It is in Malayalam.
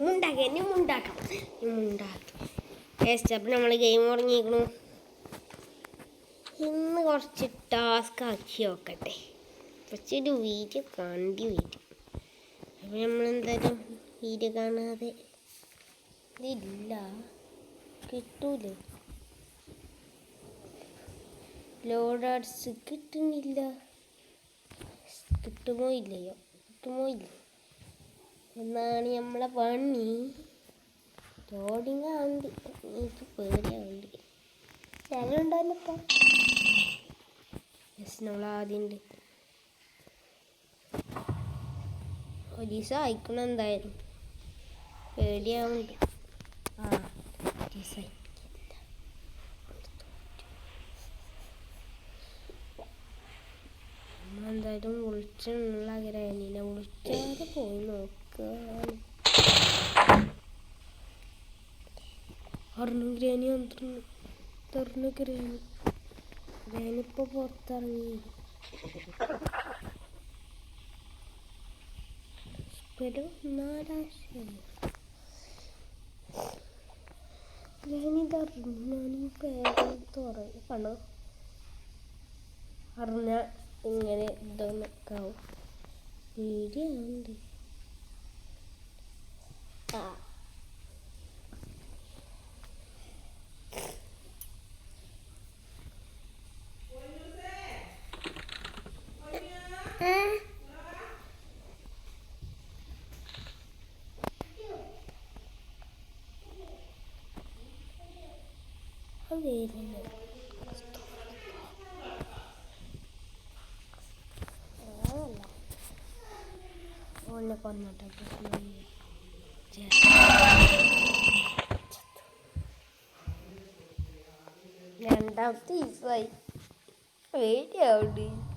മുണ്ടാക്കാം അപ്പം നമ്മൾ ഗെയിം തുടങ്ങിയിരിക്കണു. ഇന്ന് കുറച്ച് ടാസ്ക് ആക്കി നോക്കട്ടെ. കുറച്ചൊരു വീഡിയോ കണ്ടി വരും. അപ്പം നമ്മളെന്തായാലും വീഡിയോ കാണാതെ ഇതില്ല, കിട്ടൂലേ. ലോഡ് ആർട്സ് കിട്ടുന്നില്ല. കിട്ടുമോ ഇല്ലയോ എന്നാണ് നമ്മളെ പണി. ലോഡിങ് ആവുന്നുണ്ട്, എനിക്ക് പേടിയാവുന്നുണ്ട്. സ്ഥലമുണ്ടല്ലോ ഇപ്പം. നമ്മൾ ആദ്യം ഉണ്ട് ഒരു ദിവസം അയക്കണം. എന്തായാലും പേടിയാവുന്നുണ്ട്. നമ്മളെന്തായാലും വിളിച്ചുള്ള ആഗ്രഹമില്ല. വിളിച്ചാതെ പോയി നോക്കാം. ഗ്രാനി വന്നിട്ടുണ്ട്. ഗ്രാനിപ്പോൾ പുറത്തിറങ്ങി. ഗ്രാനി കണ്ടോ, അറിഞ്ഞ ഇങ്ങനെ ഇതൊക്കെ ആവും. പേടിയാവുന്നുണ്ട്. ഓനെ കൊന്നിട്ട് രണ്ടാമത്തെ ദിവസമായി. പേടിയാവുന്നുണ്ട്.